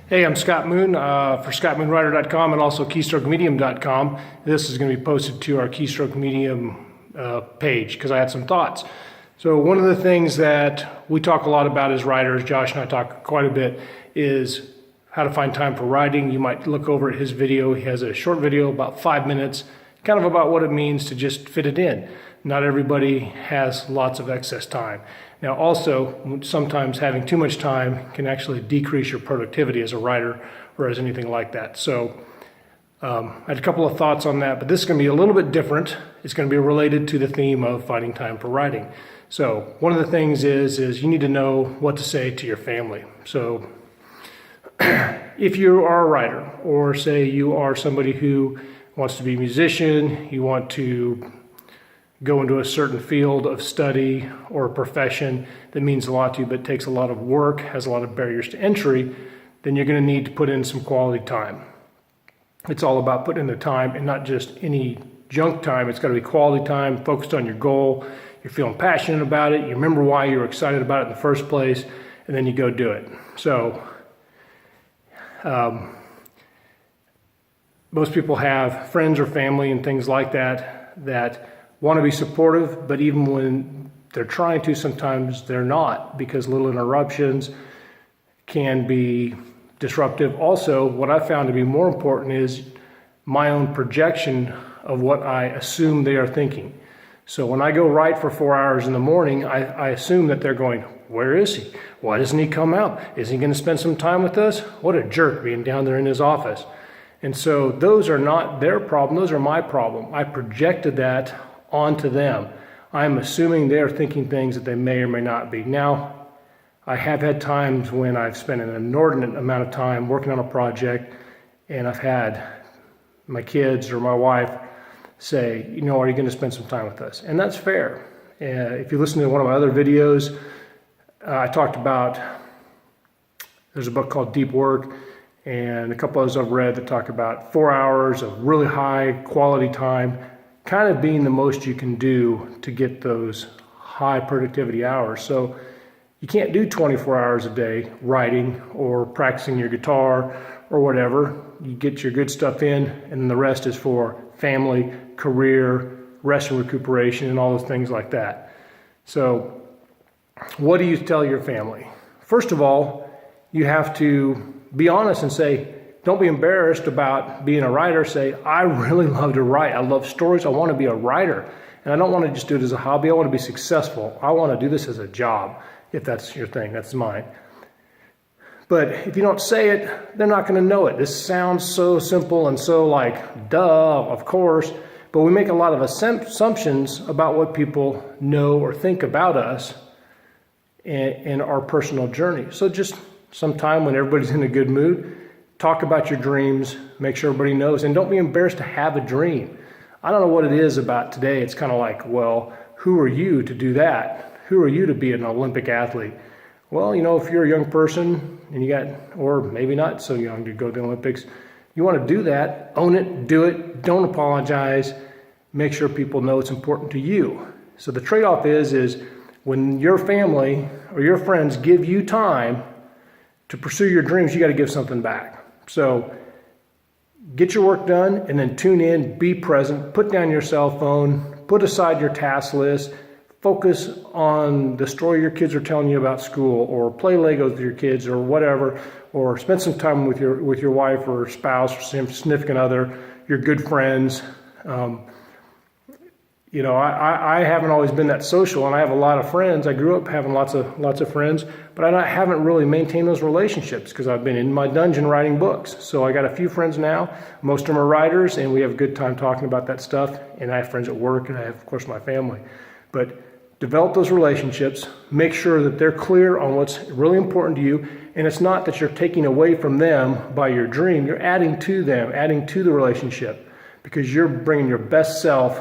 Hey, I'm Scott Moon for scottmoonwriter.com and also keystrokemedium.com. This is going to be posted to our Keystroke Medium page because I had some thoughts. So one of the things that we talk a lot about as writers, Josh and I talk quite a bit, is how to find time for writing. You might look over at his video. He has a short video, about 5 minutes, kind of about what it means to just fit it in. Not everybody has lots of excess time. Now also, sometimes having too much time can actually decrease your productivity as a writer or as anything like that. So I had a couple of thoughts on that, but this is going to be a little bit different. It's going to be related to the theme of finding time for writing. So one of the things is you need to know what to say to your family. So if you are a writer, or say you are somebody who wants to be a musician, you want to go into a certain field of study or a profession that means a lot to you but takes a lot of work, has a lot of barriers to entry, then you're going to need to put in some quality time. It's all about putting in the time and not just any junk time. It's got to be quality time, focused on your goal. You're feeling passionate about it. You remember why you were excited about it in the first place, and then you go do it. So most people have friends or family and things like that want to be supportive, but even when they're trying to, sometimes they're not, because little interruptions can be disruptive. Also, what I found to be more important is my own projection of what I assume they are thinking. So when I go write for 4 hours in the morning, I assume that they're going, where is he? Why doesn't he come out? Is he going to spend some time with us? What a jerk being down there in his office. And so those are not their problem, those are my problem. I projected that onto them. I'm assuming they're thinking things that they may or may not be. Now, I have had times when I've spent an inordinate amount of time working on a project, and I've had my kids or my wife say, are you going to spend some time with us? And that's fair. If you listen to one of my other videos, I talked about, there's a book called Deep Work, and a couple others I've read that talk about 4 hours of really high quality time kind of being the most you can do to get those high productivity hours. So you can't do 24 hours a day writing or practicing your guitar or whatever. You get your good stuff in, and the rest is for family, career, rest and recuperation, and all those things like that. So what do you tell your family? First of all, you have to be honest and say, don't be embarrassed about being a writer. Say, I really love to write. I love stories. I want to be a writer. And I don't want to just do it as a hobby. I want to be successful. I want to do this as a job, if that's your thing. That's mine. But if you don't say it, they're not going to know it. This sounds so simple and so like, duh, of course. But we make a lot of assumptions about what people know or think about us in our personal journey. So just sometime when everybody's in a good mood, talk about your dreams, make sure everybody knows, and don't be embarrassed to have a dream. I don't know what it is about today. It's kind of like, well, who are you to do that? Who are you to be an Olympic athlete? Well, if you're a young person and or maybe not so young to go to the Olympics, you want to do that, own it, do it, don't apologize, make sure people know it's important to you. So the trade-off is when your family or your friends give you time to pursue your dreams, you got to give something back. So get your work done and then tune in, be present, put down your cell phone, put aside your task list, focus on the story your kids are telling you about school, or play Legos with your kids or whatever, or spend some time with your wife or spouse or significant other, your good friends. I haven't always been that social, and I have a lot of friends. I grew up having lots of friends, but I haven't really maintained those relationships because I've been in my dungeon writing books. So I got a few friends now. Most of them are writers, and we have a good time talking about that stuff. And I have friends at work, and I have, of course, my family. But develop those relationships. Make sure that they're clear on what's really important to you. And it's not that you're taking away from them by your dream. You're adding to them, adding to the relationship, because you're bringing your best self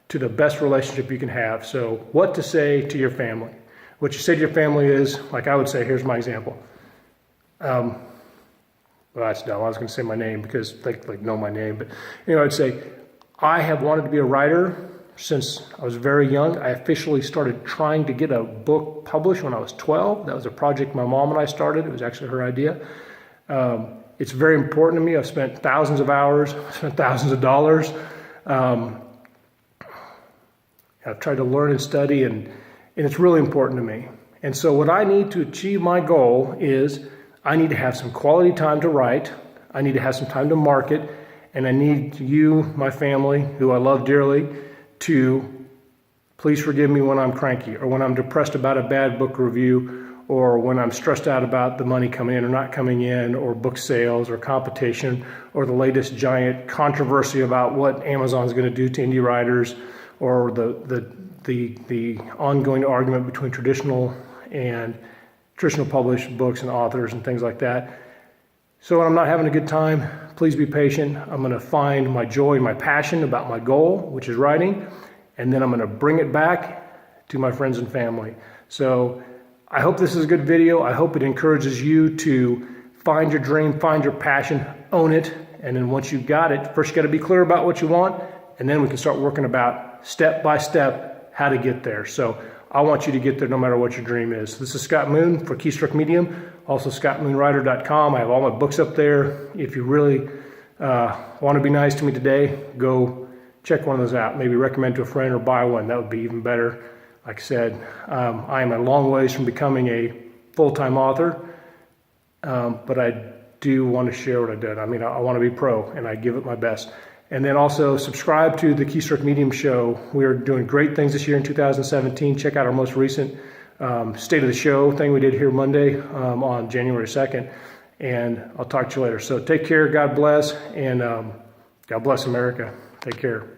to the best relationship you can have. So what to say to your family. What you say to your family is, like I would say, here's my example. Well, that's dumb. I was going to say my name because they know my name. But I'd say, I have wanted to be a writer since I was very young. I officially started trying to get a book published when I was 12. That was a project my mom and I started. It was actually her idea. It's very important to me. I've spent thousands of hours, spent thousands of dollars. I've tried to learn and study, and it's really important to me. And so what I need to achieve my goal is I need to have some quality time to write. I need to have some time to market. And I need you, my family, who I love dearly, to please forgive me when I'm cranky or when I'm depressed about a bad book review or when I'm stressed out about the money coming in or not coming in or book sales or competition or the latest giant controversy about what Amazon's going to do to indie writers or the ongoing argument between traditional published books and authors and things like that. So when I'm not having a good time, please be patient. I'm going to find my joy and my passion about my goal, which is writing, and then I'm going to bring it back to my friends and family. So I hope this is a good video. I hope it encourages you to find your dream, find your passion, own it, and then once you've got it, first you got to be clear about what you want, and then we can start working about step by step how to get there. So I want you to get there no matter what your dream is. This is Scott Moon for Keystroke Medium, also scottmoonwriter.com. I have all my books up there. If you really want to be nice to me today, go check one of those out. Maybe recommend to a friend or buy one. That would be even better. Like I said, I am a long ways from becoming a full-time author, but I do want to share what I did. I mean, I want to be pro, and I give it my best. And then also subscribe to the Keystroke Medium Show. We are doing great things this year in 2017. Check out our most recent State of the Show thing we did here Monday on January 2nd. And I'll talk to you later. So take care, God bless, and God bless America. Take care.